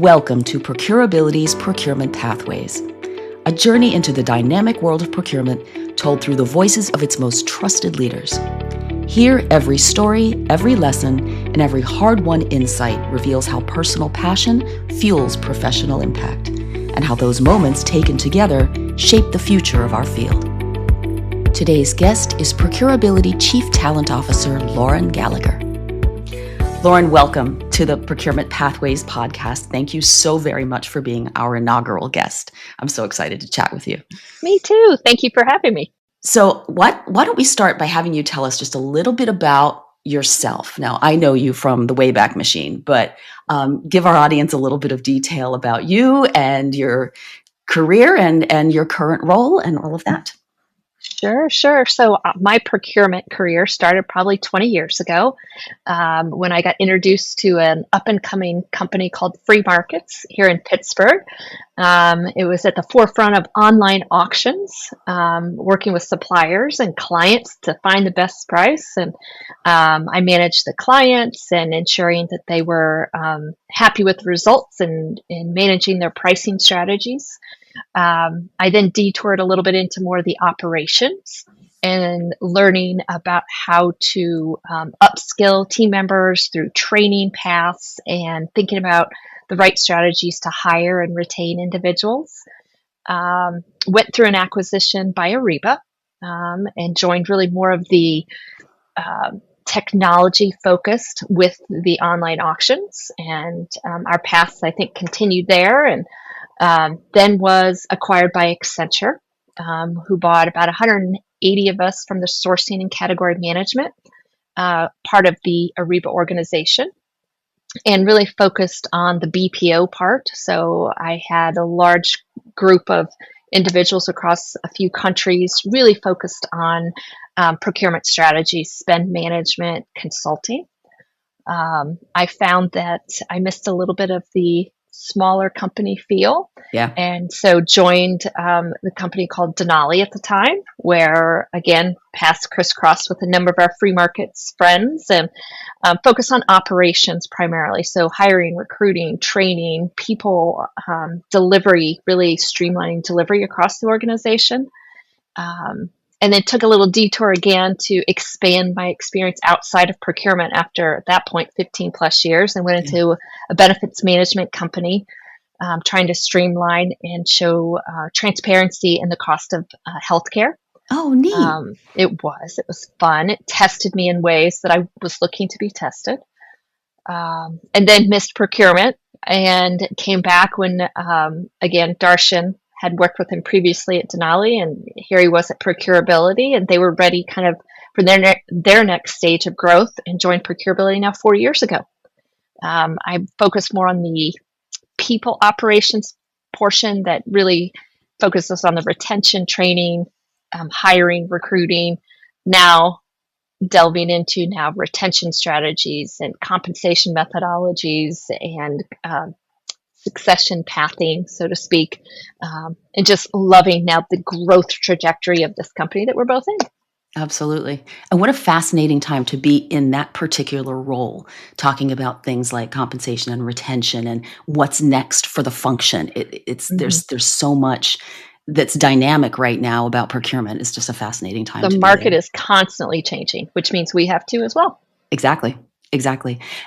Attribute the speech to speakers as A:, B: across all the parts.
A: Welcome to ProcureAbility's Procurement Pathways, a journey into the dynamic world of procurement told through the voices of its most trusted leaders. Here, every story, every lesson, and every hard-won insight reveals how personal passion fuels professional impact, and how those moments taken together shape the future of our field. Today's guest is ProcureAbility Chief Talent Officer Lauren Gallagher. Lauren, welcome to the Procurement Pathways podcast. Thank you so very much for being our inaugural guest. I'm so excited to chat with you.
B: Me too. Thank you for having me.
A: So why don't we start by having you tell us just a little bit about yourself? Now, I know you from the Wayback Machine, but give our audience a little bit of detail about you and your career and your current role and all of that.
B: Sure. So my procurement career started probably 20 years ago when I got introduced to an up-and-coming company called Free Markets here in Pittsburgh. It was at the forefront of online auctions, working with suppliers and clients to find the best price. And I managed the clients and ensuring that they were happy with the results and managing their pricing strategies. I then detoured a little bit into more of the operations and learning about how to upskill team members through training paths and thinking about the right strategies to hire and retain individuals. Went through an acquisition by Ariba and joined really more of the technology focused with the online auctions. And our paths, I think, continued there. And then was acquired by Accenture, who bought about 180 of us from the sourcing and category management, part of the Ariba organization, and really focused on the BPO part. So I had a large group of individuals across a few countries, really focused on procurement strategies, spend management, consulting. I found that I missed a little bit of the smaller company feel.
A: Yeah.
B: And so joined the company called Denali at the time, where, again, paths crisscrossed with a number of our Free Markets friends and focus on operations primarily. So hiring, recruiting, training, people, delivery, really streamlining delivery across the organization. And then took a little detour again to expand my experience outside of procurement after, at that point, 15 plus years, and went into a benefits management company, trying to streamline and show transparency in the cost of healthcare.
A: Oh, neat.
B: It was fun. It tested me in ways that I was looking to be tested. And then missed procurement and came back when, again, Darshan had worked with him previously at Denali, and here he was at ProcureAbility, and they were ready kind of for their next stage of growth, and joined ProcureAbility now 4 years ago. I focus more on the people operations portion that really focuses on the retention, training, hiring, recruiting, now delving into retention strategies and compensation methodologies and succession pathing, so to speak, and just loving now the growth trajectory of this company that we're both in.
A: Absolutely. And what a fascinating time to be in that particular role, talking about things like compensation and retention and what's next for the function. There's so much that's dynamic right now about procurement. It's just a fascinating time.
B: The market is constantly changing, which means we have to as well.
A: Exactly.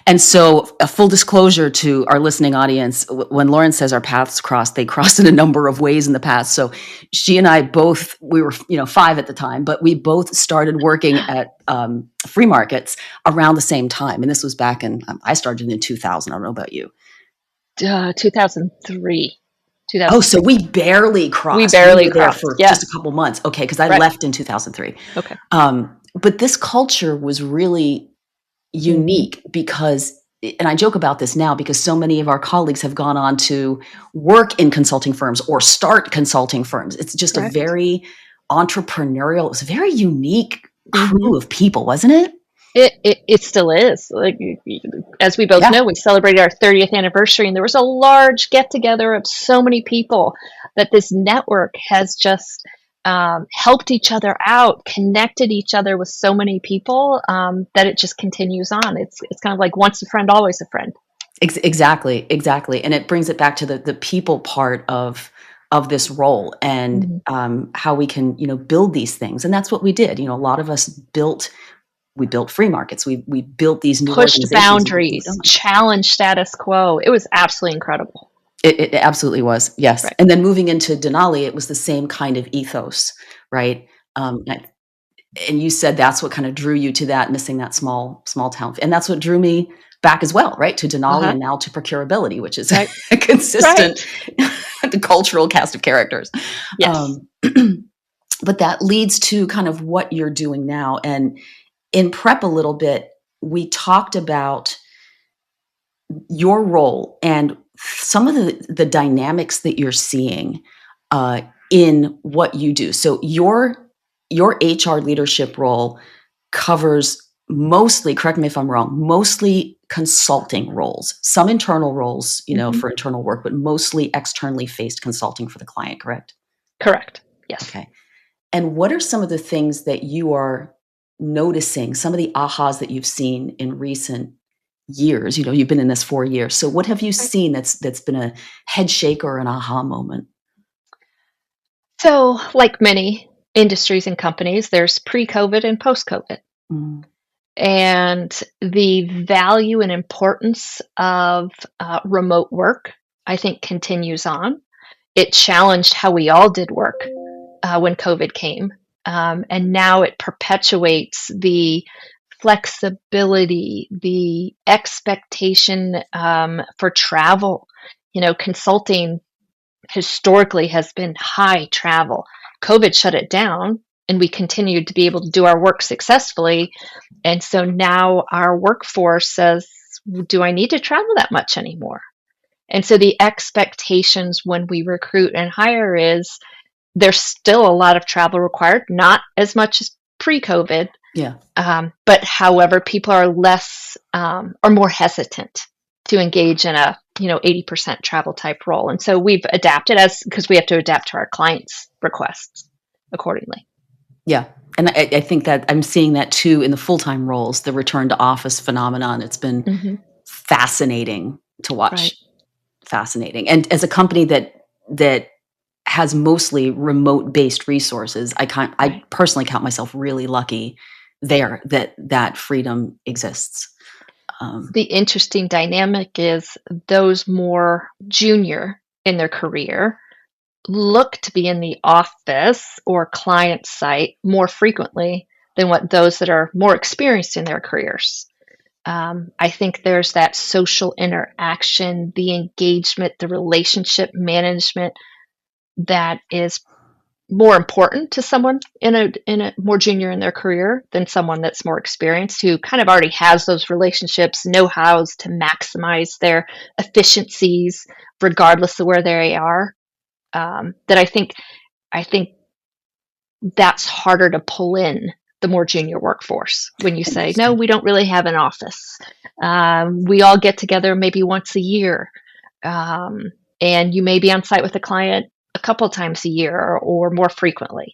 A: And so a full disclosure to our listening audience, when Lauren says our paths crossed, they crossed in a number of ways in the past. So she and I both, we were 5 at the time, but we both started working at Free Markets around the same time. And this was back in, I started in 2000. I don't know about you.
B: 2003.
A: Oh, so we barely crossed.
B: We barely
A: were there
B: crossed
A: for just a couple months. Okay, because I left in 2003.
B: Okay.
A: But this culture was really unique because, and I joke about this now because so many of our colleagues have gone on to work in consulting firms or start consulting firms. It's just a very entrepreneurial, it was a very unique crew of people, wasn't it?
B: It still is. Like, as we both know, we celebrated our 30th anniversary, and there was a large get together of so many people that this network has just helped each other out, connected each other with so many people that it just continues on. It's kind of like once a friend, always a friend.
A: Exactly, and it brings it back to the people part of this role, and
B: Mhm.
A: how we can, build these things, and that's what we did. A lot of us built free markets. We built these new
B: Pushed
A: organizations and keep
B: boundaries,
A: going.
B: challenged status quo. It was absolutely incredible.
A: It absolutely was, yes.
B: Right.
A: And then moving into Denali, it was the same kind of ethos, right? And you said that's what kind of drew you to that, missing that small town, and that's what drew me back as well, right, to Denali
B: Uh-huh.
A: and now to ProcureAbility, which is
B: Right.
A: a consistent
B: Right.
A: cultural cast of characters.
B: Yes.
A: Um, but that leads to kind of what you're doing now. And in prep a little bit, we talked about your role and some of the dynamics that you're seeing uh, in what you do. So your HR leadership role covers mostly, correct me if I'm wrong, mostly consulting roles, some internal roles,
B: Mhm.
A: for internal work, but mostly externally faced consulting for the client, correct?
B: Correct. Yes.
A: Okay. And what are some of the things that you are noticing, some of the ahas that you've seen in recent years? You've been in this 4 years. So what have you
B: Right.
A: seen that's been a head shaker or an aha moment?
B: So, like many industries and companies, there's pre-COVID and post-COVID.
A: Mm,
B: And the value and importance of remote work, I think, continues on. It challenged how we all did work when COVID came. And now it perpetuates the flexibility, the expectation for travel. Consulting historically has been high travel. COVID shut it down, and we continued to be able to do our work successfully. And so now our workforce says, do I need to travel that much anymore? And so the expectations when we recruit and hire is there's still a lot of travel required, not as much as pre-COVID,
A: yeah.
B: but however, people are less or more hesitant to engage in a 80% travel type role. And so we've adapted as because we have to adapt to our clients' requests accordingly.
A: Yeah. And I think that I'm seeing that too in the full-time roles, the return to office phenomenon. It's been
B: Hmm.
A: fascinating to watch.
B: Right.
A: Fascinating. And as a company that has mostly remote-based resources, I
B: Right.
A: personally count myself really lucky there that freedom exists.
B: The interesting dynamic is those more junior in their career look to be in the office or client site more frequently than what those that are more experienced in their careers. I think there's that social interaction, the engagement, the relationship management that is more important to someone in a more junior in their career than someone that's more experienced who kind of already has those relationships, know hows to maximize their efficiencies regardless of where they are. That I think that's harder to pull in the more junior workforce when you say, no,
A: Interesting.
B: we don't really have an office. We all get together maybe once a year. Um, and you may be on site with a client a couple times a year or more frequently.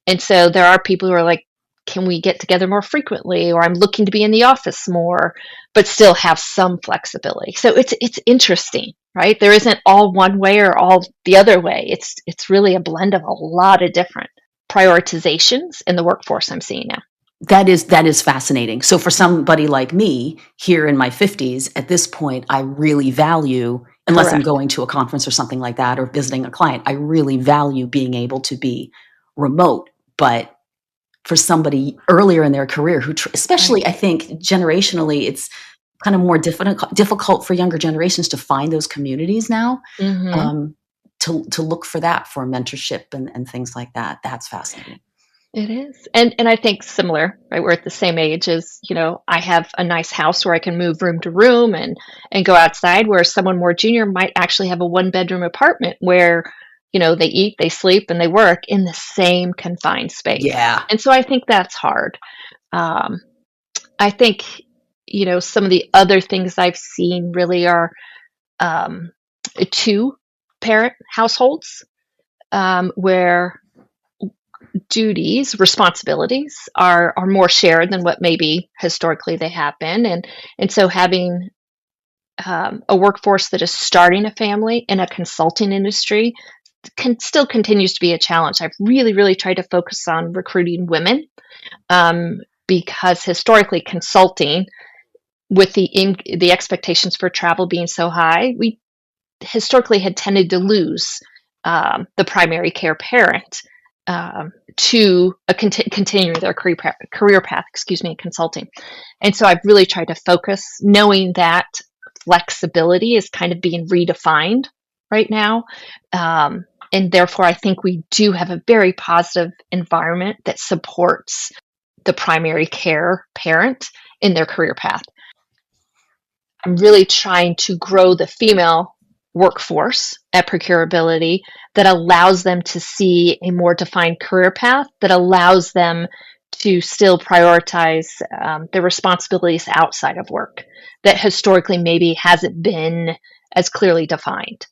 B: And so there are people who are like, can we get together more frequently? Or I'm looking to be in the office more, but still have some flexibility. So it's interesting, right? There isn't all one way or all the other way. It's really a blend of a lot of different prioritizations in the workforce I'm seeing now.
A: That is fascinating. So for somebody like me here in my 50s, at this point, I really value, unless I'm
B: Correct.
A: going to a conference or something like that or visiting a client, I really value being able to be remote. But for somebody earlier in their career who
B: Right.
A: especially I think generationally, it's kind of more difficult for younger generations to find those communities now,
B: Hmm.
A: um, to look for that for mentorship and things like that. That's fascinating.
B: It is. And I think similar, right? We're at the same age as, I have a nice house where I can move room to room and go outside, where someone more junior might actually have a one bedroom apartment where, they eat, they sleep, and they work in the same confined space.
A: Yeah.
B: And so I think that's hard. Um, I think, some of the other things I've seen really are um, two parent households where duties, responsibilities are more shared than what maybe historically they have been. And so having a workforce that is starting a family in a consulting industry still continues to be a challenge. I've really, really tried to focus on recruiting women, because historically consulting, with the expectations for travel being so high, we historically had tended to lose the primary care parent to continuing their career path, in consulting. And so I've really tried to focus, knowing that flexibility is kind of being redefined right now. And therefore, I think we do have a very positive environment that supports the primary care parent in their career path. I'm really trying to grow the female workforce at ProcureAbility that allows them to see a more defined career path, that allows them to still prioritize their responsibilities outside of work that historically maybe hasn't been as clearly defined.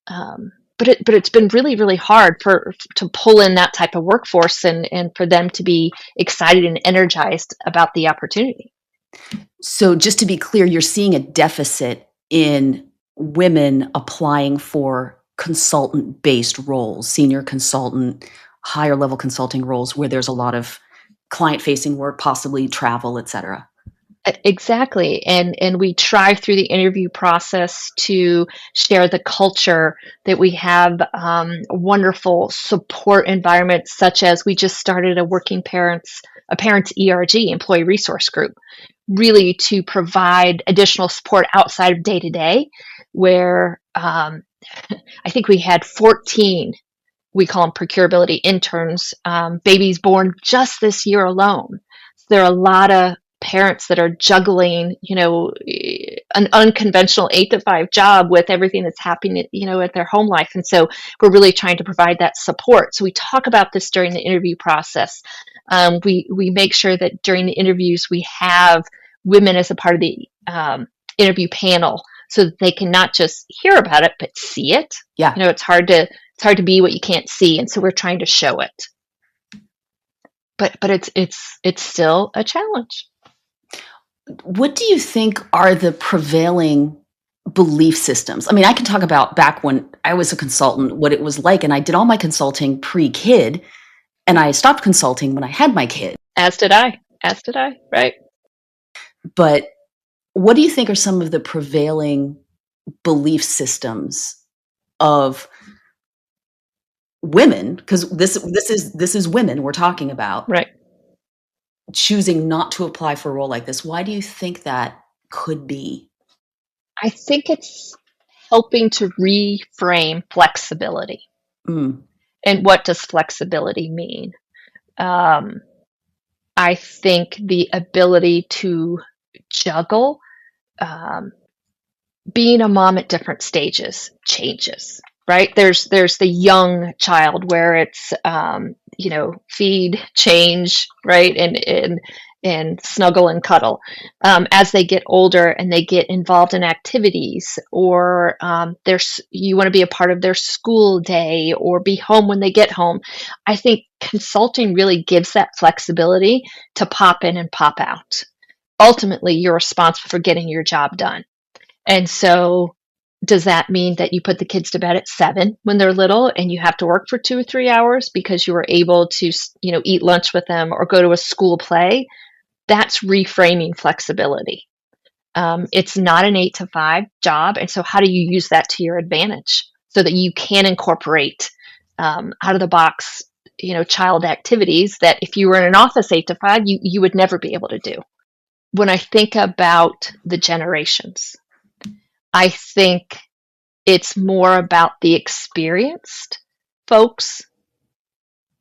B: But it's been really, really hard to pull in that type of workforce and for them to be excited and energized about the opportunity.
A: So just to be clear, you're seeing a deficit in women applying for consultant-based roles, senior consultant, higher level consulting roles where there's a lot of client-facing work, possibly travel, et cetera.
B: Exactly. And we try through the interview process to share the culture, that we have wonderful support environments, such as we just started a parents ERG, employee resource group, really to provide additional support outside of day to day, where I think we had 14, we call them ProcureAbility interns, babies born just this year alone. So there are a lot of parents that are juggling, an unconventional 8 to 5 job with everything that's happening, at their home life. And so we're really trying to provide that support. So we talk about this during the interview process. We make sure that during the interviews we have women as a part of the interview panel, so that they can not just hear about it but see it.
A: Yeah.
B: It's hard to be what you can't see, and so we're trying to show it. But it's still a challenge.
A: What do you think are the prevailing belief systems? I mean, I can talk about back when I was a consultant, what it was like, and I did all my consulting pre-kid, and I stopped consulting when I had my kid.
B: As did I, right?
A: But what do you think are some of the prevailing belief systems of women? Because this is women we're talking about,
B: right?
A: Choosing not to apply for a role like this. Why do you think that could be?
B: I think it's helping to reframe flexibility. And what does flexibility mean? I think the ability to juggle, being a mom at different stages changes, right? There's the young child where it's, feed, change, right? And snuggle and cuddle. As they get older and they get involved in activities, or you want to be a part of their school day or be home when they get home. I think consulting really gives that flexibility to pop in and pop out. Ultimately, you're responsible for getting your job done. And so does that mean that you put the kids to bed at 7 when they're little and you have to work for 2 or 3 hours because you were able to, eat lunch with them or go to a school play? That's reframing flexibility. It's not an 8 to 5 job. And so how do you use that to your advantage so that you can incorporate out of the box, child activities that if you were in an office 8 to 5, you would never be able to do. When I think about the generations, I think it's more about the experienced folks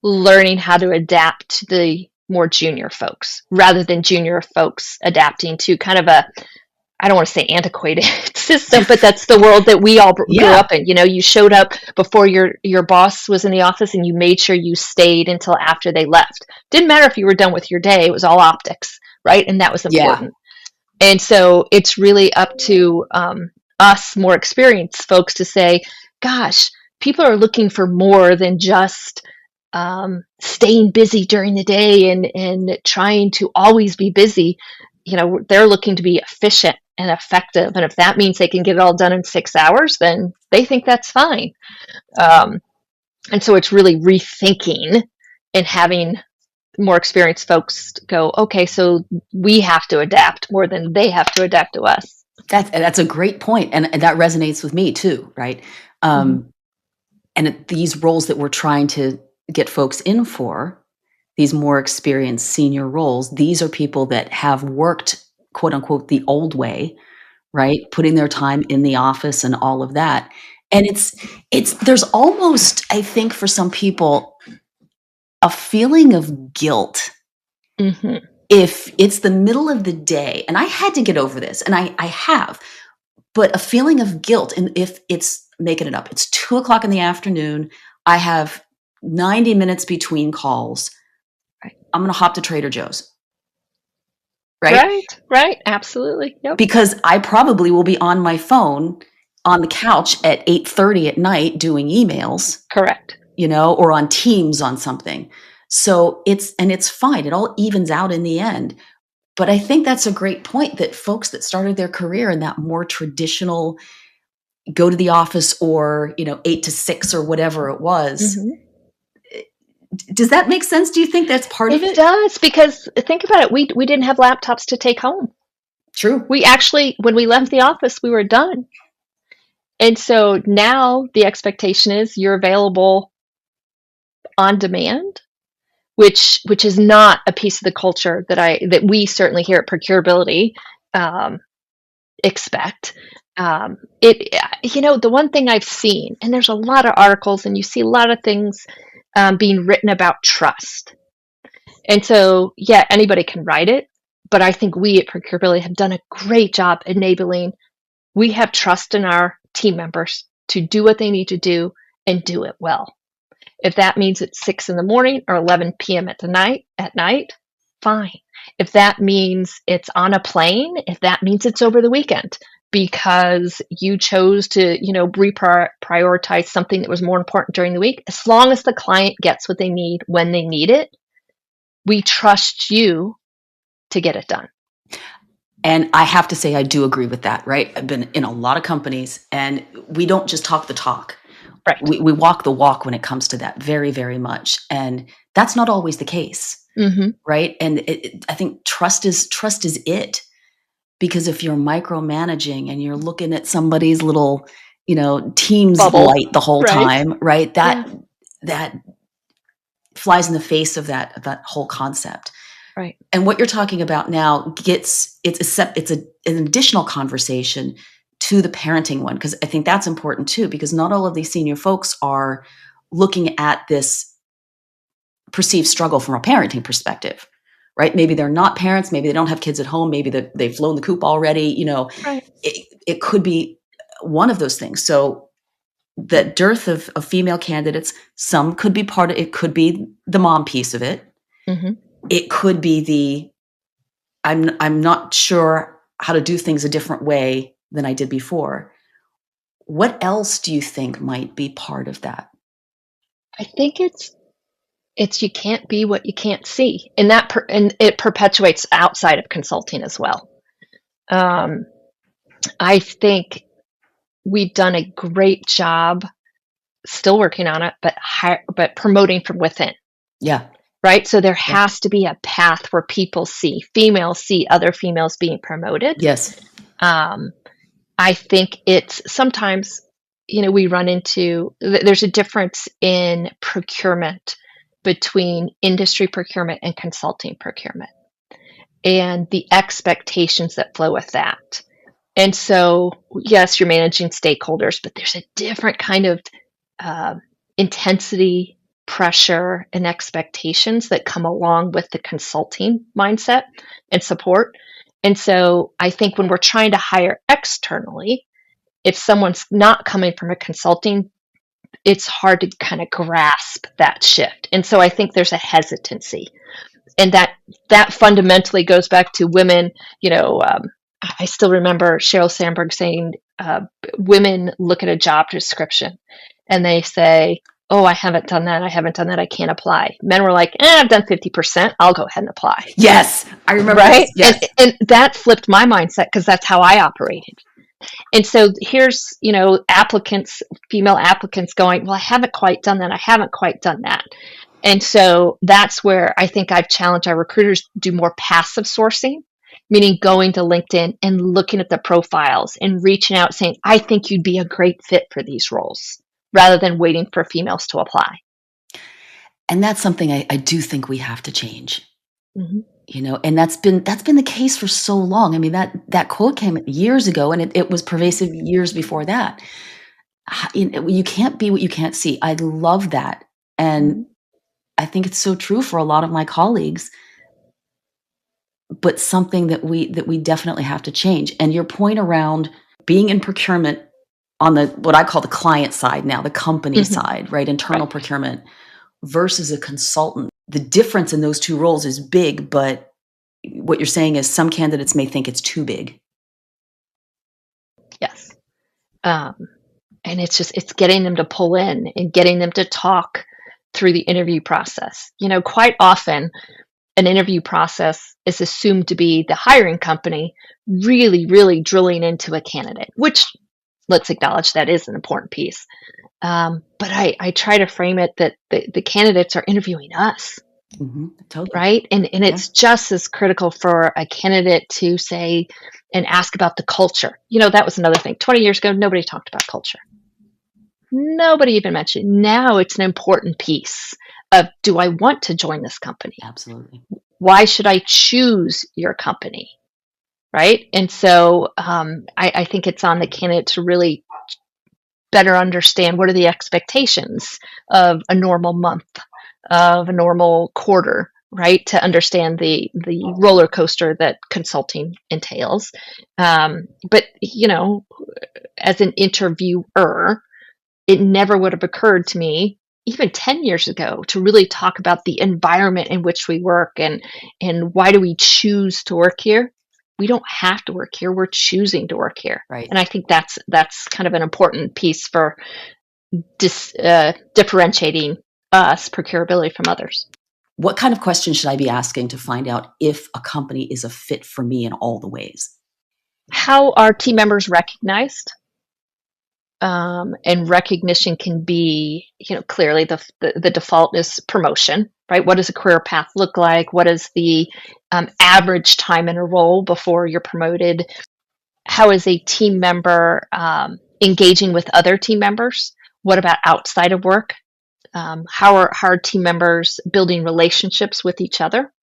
B: learning how to adapt to the more junior folks, rather than junior folks adapting to kind of I don't want to say antiquated system, but that's the world that we all grew up in. You showed up before your boss was in the office and you made sure you stayed until after they left. Didn't matter if you were done with your day, it was all optics, right? And that was important. Yeah. And so it's really up to us more experienced folks to say, gosh, people are looking for more than just staying busy during the day and trying to always be busy. They're looking to be efficient and effective. And if that means they can get it all done in 6 hours, then they think that's fine. And so it's really rethinking and having more experienced folks go, okay, so we have to adapt more than they have to adapt to us.
A: That's a great point, and that resonates with me too, right? And these roles that we're trying to get folks in for, these more experienced senior roles, these are people that have worked, quote unquote, the old way, right? Putting their time in the office and all of that. And there's almost, I think, for some people, a feeling of guilt if it's the middle of the day. And I had to get over this, and I have, but a feeling of guilt. And if it's making it up, it's 2:00 in the afternoon, I have 90 minutes between calls.
B: Right.
A: I'm going to hop to Trader Joe's. Right?
B: Right. Absolutely. Yep.
A: Because I probably will be on my phone on the couch at 8:30 at night doing emails.
B: Correct.
A: Or on Teams on something. So it's fine. It all evens out in the end. But I think that's a great point, that folks that started their career in that more traditional go to the office or, 8 to 6 or whatever it was. Does that make sense? Do you think that's part of it?
B: It does, because think about it. We didn't have laptops to take home.
A: True.
B: We actually, when we left the office, we were done. And so now the expectation is you're available on demand, which is not a piece of the culture that we certainly here at ProcureAbility expect. The one thing I've seen, and there's a lot of articles, and you see a lot of things being written about trust. And so, yeah, anybody can write it, but I think we at ProcureAbility have done a great job enabling. We have trust in our team members to do what they need to do and do it well. If that means it's 6 a.m. or 11 p.m. at night, fine. If that means it's on a plane, if that means it's over the weekend because you chose to, reprioritize something that was more important during the week, as long as the client gets what they need when they need it, we trust you to get it done.
A: And I have to say, I do agree with that, right? I've been in a lot of companies, and we don't just talk the talk.
B: Right.
A: We walk the walk when it comes to that, very, very much. And that's not always the case, right? And I think trust is it. Because if you're micromanaging and you're looking at somebody's little, Teams
B: bubble
A: light the whole time, right? That flies in the face of that whole concept.
B: Right.
A: And what you're talking about now it's an additional conversation to the parenting one, because I think that's important too, because not all of these senior folks are looking at this perceived struggle from a parenting perspective, right? Maybe they're not parents, maybe they don't have kids at home, maybe they've flown the coop already,
B: Right.
A: It could be one of those things. So the dearth of female candidates, some could be part of it, could be the mom piece of it. It could be I'm not sure how to do things a different way than I did before. What else do you think might be part of that?
B: I think it's you can't be what you can't see, and and it perpetuates outside of consulting as well. I think we've done a great job, still working on it, but promoting from within.
A: Yeah.
B: Right. So there has to be a path where females see other females being promoted.
A: Yes.
B: I think it's sometimes, we run into, there's a difference in procurement between industry procurement and consulting procurement, and the expectations that flow with that. And so, yes, you're managing stakeholders, but there's a different kind of intensity, pressure, and expectations that come along with the consulting mindset and support. And so I think when we're trying to hire externally, if someone's not coming from a consulting, it's hard to kind of grasp that shift. And so I think there's a hesitancy. And that fundamentally goes back to women. I still remember Sheryl Sandberg saying, women look at a job description and they say, oh, I haven't done that. I haven't done that. I can't apply. Men were like, I've done 50%. I'll go ahead and apply.
A: Yes, I remember this.
B: Right.
A: Yes.
B: And that flipped my mindset because that's how I operated. And so here's, applicants, female applicants going, well, I haven't quite done that. I haven't quite done that. And so that's where I think I've challenged our recruiters to do more passive sourcing, meaning going to LinkedIn and looking at the profiles and reaching out saying, I think you'd be a great fit for these roles, rather than waiting for females to apply.
A: And that's something I do think we have to change.
B: Mm-hmm.
A: And that's been the case for so long. I mean, that quote came years ago, and it was pervasive years before that. You can't be what you can't see. I love that. And
B: Mm-hmm.
A: I think it's so true for a lot of my colleagues, but something that we definitely have to change. And your point around being in procurement on what I call the client side now, the company
B: Mm-hmm.
A: side, right? Internal procurement versus a consultant. The difference in those two roles is big, but what you're saying is some candidates may think it's too big.
B: Yes. And it's getting them to pull in and getting them to talk through the interview process. Quite often an interview process is assumed to be the hiring company really, really drilling into a candidate, which, let's acknowledge, that is an important piece. But I try to frame it that the candidates are interviewing us.
A: Mm-hmm, totally.
B: Right. And it's just as critical for a candidate to say and ask about the culture. That was another thing. 20 years ago, nobody talked about culture. Nobody even mentioned. Now it's an important piece of, do I want to join this company?
A: Absolutely.
B: Why should I choose your company? Right. And so I think it's on the candidate to really better understand what are the expectations of a normal month, of a normal quarter, right? To understand the roller coaster that consulting entails. But, as an interviewer, it never would have occurred to me, even 10 years ago, to really talk about the environment in which we work and why do we choose to work here. We don't have to work here. We're choosing to work here.
A: Right.
B: And I think that's kind of an important piece for differentiating us, ProcureAbility, from others.
A: What kind of questions should I be asking to find out if a company is a fit for me in all the ways?
B: How are team members recognized? And recognition can be, clearly the default is promotion, right? What does a career path look like? What is the average time in a role before you're promoted? How is a team member engaging with other team members? What about outside of work? How are team members building relationships with each other?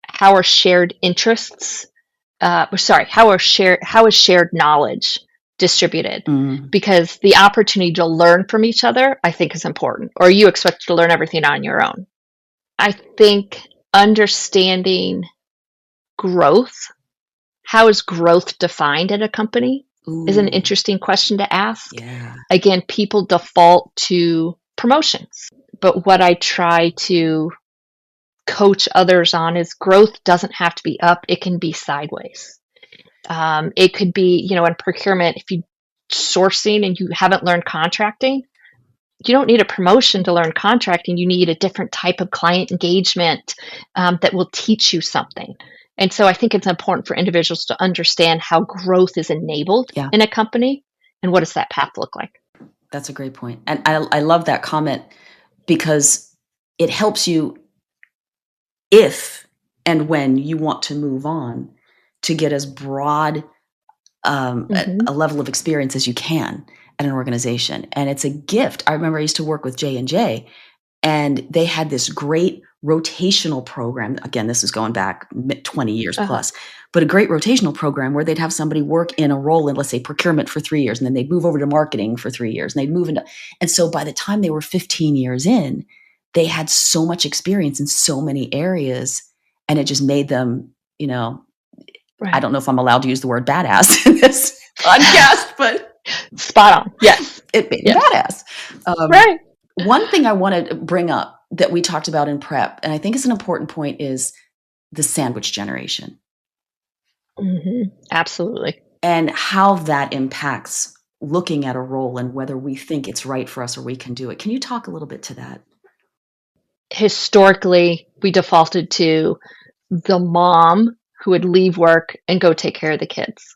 B: How are shared interests? How is shared knowledge distributed? Because the opportunity to learn from each other, I think, is important. Or you expect to learn everything on your own. I think understanding growth, how is growth defined at a company, is an interesting question to ask.
A: Yeah.
B: Again, people default to promotions, but what I try to coach others on is growth doesn't have to be up, it can be sideways. It could be, in procurement, if you sourcing and you haven't learned contracting, you don't need a promotion to learn contracting. You need a different type of client engagement that will teach you something. And so I think it's important for individuals to understand how growth is enabled in a company and what does that path look like.
A: That's a great point. And I love that comment because it helps you if and when you want to move on to get as broad a level of experience as you can at an organization. And it's a gift. I remember I used to work with J&J, and they had this great rotational program. Again, this is going back 20 years plus, but a great rotational program where they'd have somebody work in a role in, let's say, procurement for 3 years, and then they'd move over to marketing for 3 years, and they'd move into, and so by the time they were 15 years in, they had so much experience in so many areas, and it just made them,
B: Right.
A: I don't know if I'm allowed to use the word badass in this podcast, but
B: spot on. Yes.
A: It made them badass.
B: Right.
A: One thing I want to bring up that we talked about in prep, and I think it's an important point, is the sandwich generation.
B: Absolutely.
A: And how that impacts looking at a role and whether we think it's right for us or we can do it. Can you talk a little bit to that?
B: Historically, we defaulted to the mom who would leave work and go take care of the kids.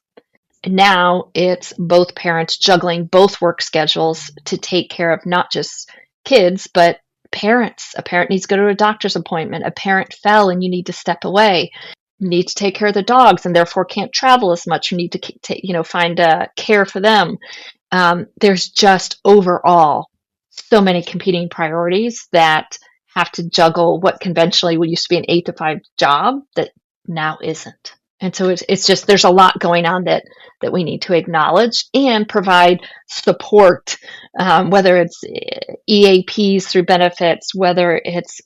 B: And now it's both parents juggling both work schedules to take care of not just kids, but parents. A parent needs to go to a doctor's appointment. A parent fell and you need to step away. You need to take care of the dogs and therefore can't travel as much. You need to find care for them. There's just overall so many competing priorities that have to juggle what conventionally would used to be an 8 to 5 job that now isn't. And so it's just there's a lot going on that we need to acknowledge and provide support, whether it's EAPs through benefits, whether it's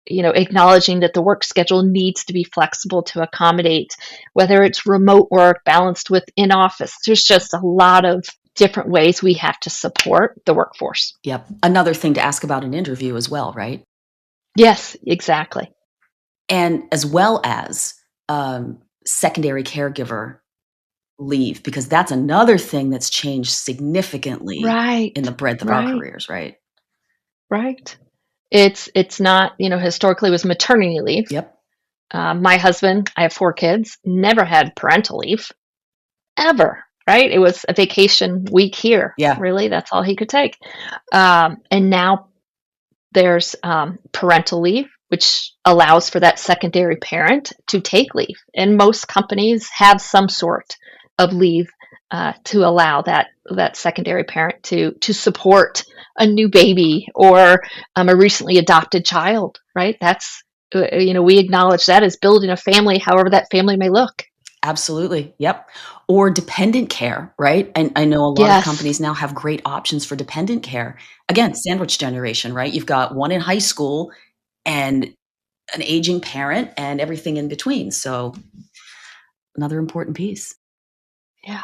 B: acknowledging that the work schedule needs to be flexible to accommodate, whether it's remote work balanced with in office. There's just a lot of different ways we have to support the workforce.
A: Yep. Another thing to ask about an interview as well, right?
B: Yes, exactly.
A: And as well as secondary caregiver leave, because that's another thing that's changed significantly
B: Right.
A: in the breadth of our careers, right?
B: Right. It's not, historically it was maternity leave.
A: Yep.
B: My husband, I have 4 kids, never had parental leave, ever, right? It was a vacation week here.
A: Yeah.
B: Really, that's all he could take. And now there's parental leave, which allows for that secondary parent to take leave. And most companies have some sort of leave to allow that secondary parent to support a new baby or a recently adopted child, right? That's, we acknowledge that as building a family, however that family may look.
A: Absolutely. Yep. Or dependent care, right? And I know a lot of companies now have great options for dependent care. Again, sandwich generation, right? You've got one in high school and an aging parent and everything in between. So another important piece.
B: Yeah.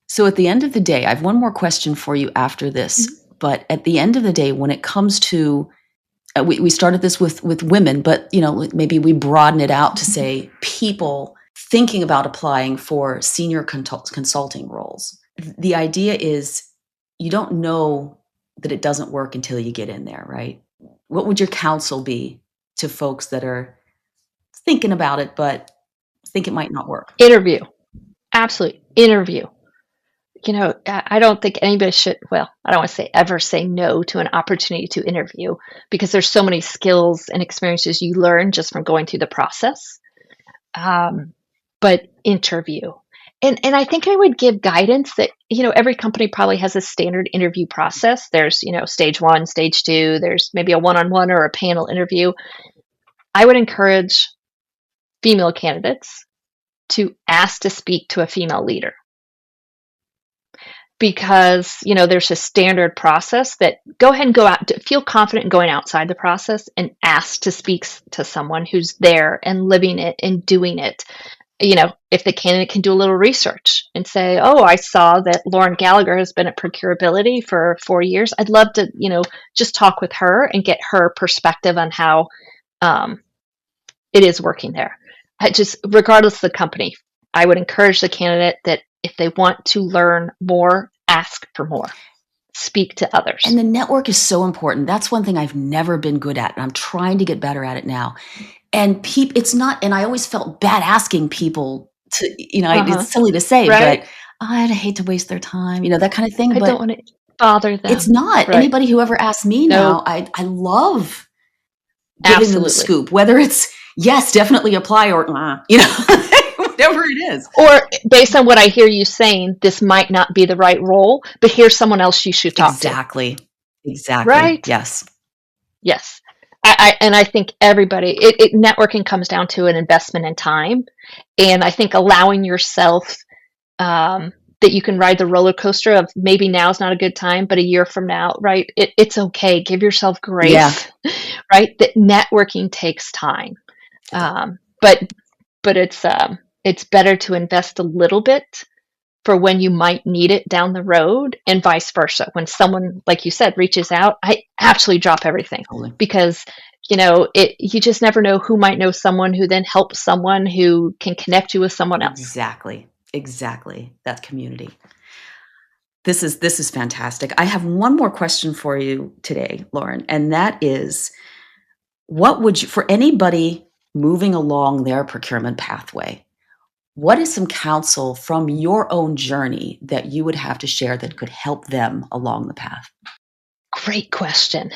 A: So at the end of the day, I have one more question for you after this. Mm-hmm. But at the end of the day, when it comes to we started this with women, but maybe we broaden it out to say people thinking about applying for senior consulting roles. The idea is you don't know that it doesn't work until you get in there, right? What would your counsel be to folks that are thinking about it but think it might not work?
B: Interview. Absolutely. Interview. I don't think anybody should, I don't want to say ever say no to an opportunity to interview because there's so many skills and experiences you learn just from going through the process. But interview. And I think I would give guidance that, every company probably has a standard interview process. There's, stage 1, stage 2, there's maybe a one-on-one or a panel interview. I would encourage female candidates to ask to speak to a female leader. Because, there's a standard process that go ahead and go out, feel confident in going outside the process and ask to speak to someone who's there and living it and doing it. If the candidate can do a little research and say, oh, I saw that Lauren Gallagher has been at ProcureAbility for 4 years. I'd love to, just talk with her and get her perspective on how it is working there. Regardless of the company, I would encourage the candidate that if they want to learn more, ask for more. Speak to others.
A: And the network is so important. That's one thing I've never been good at, and I'm trying to get better at it now. And it's not, and I always felt bad asking people to, it's silly to say, right? But I'd hate to waste their time, that kind of thing.
B: I don't want to bother them.
A: It's not. Right. Anybody who ever asks me now, I love giving them the scoop, whether it's, yes, definitely apply or, whatever it is.
B: Or based on what I hear you saying, this might not be the right role, but here's someone else you should talk to.
A: Exactly.
B: Right?
A: Yes.
B: I think everybody, networking comes down to an investment in time. And I think allowing yourself that you can ride the roller coaster of maybe now's not a good time, but a year from now, right? It's okay. Give yourself grace, right? That networking takes time. But it's better to invest a little bit for when you might need it down the road and vice versa. When someone, like you said, reaches out, I absolutely drop everything because, you just never know who might know someone who then helps someone who can connect you with someone else.
A: Exactly. That community. This is fantastic. I have one more question for you today, Lauren, and that is, what would you, for anybody moving along their procurement pathway, what is some counsel from your own journey that you would have to share that could help them along the path?
B: Great question.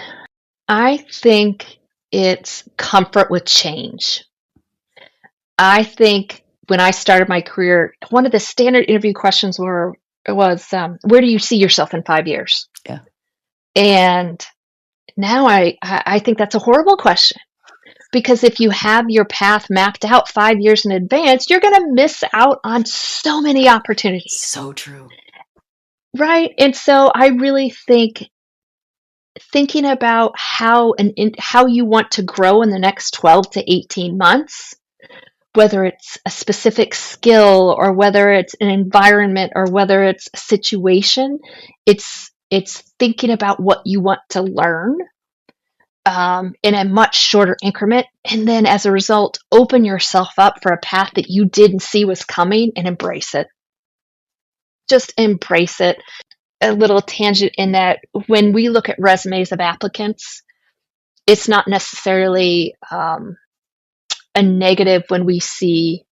B: I think it's comfort with change. I think when I started my career, one of the standard interview questions was where do you see yourself in 5 years?
A: Yeah.
B: And now I think that's a horrible question, because if you have your path mapped out 5 years in advance, you're going to miss out on so many opportunities.
A: So true.
B: Right. And so I really think thinking about how you want to grow in the next 12 to 18 months, whether it's a specific skill or whether it's an environment or whether it's a situation, it's thinking about what you want to learn in a much shorter increment. And then as a result, open yourself up for a path that you didn't see was coming and embrace it. Just embrace it. A little tangent in that when we look at resumes of applicants, it's not necessarily a negative when we see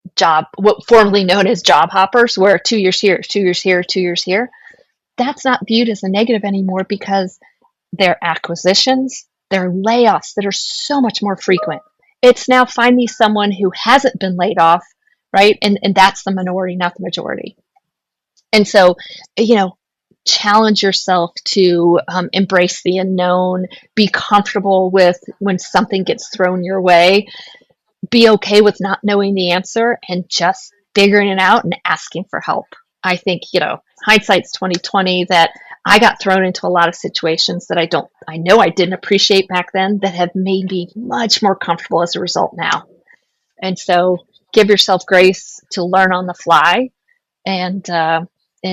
B: what formerly known as job hoppers, where 2 years here, 2 years here, 2 years here. That's not viewed as a negative anymore, because they're acquisitions, they're layoffs that are so much more frequent. It's now find me someone who hasn't been laid off, right? And that's the minority, not the majority. And so, challenge yourself to embrace the unknown, be comfortable with when something gets thrown your way, be okay with not knowing the answer and just figuring it out and asking for help. I think, hindsight's 2020, that I got thrown into a lot of situations that I know I didn't appreciate back then, that have made me much more comfortable as a result now. And so give yourself grace to learn on the fly and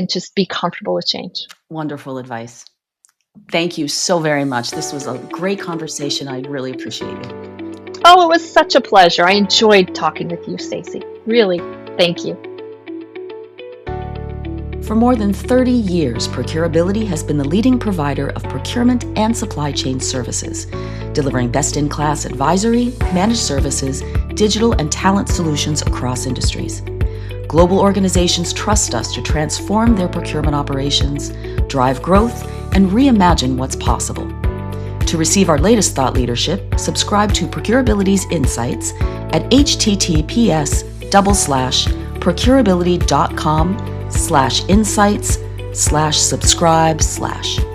B: just be comfortable with change.
A: Wonderful advice. Thank you so very much. This was a great conversation. I really appreciate it.
B: Oh, it was such a pleasure. I enjoyed talking with you, Stacy. Really, thank you.
A: For more than 30 years, ProcureAbility has been the leading provider of procurement and supply chain services, delivering best-in-class advisory, managed services, digital and talent solutions across industries. Global organizations trust us to transform their procurement operations, drive growth, and reimagine what's possible. To receive our latest thought leadership, subscribe to ProcureAbility's Insights at https://procurability.com/insights/subscribe/.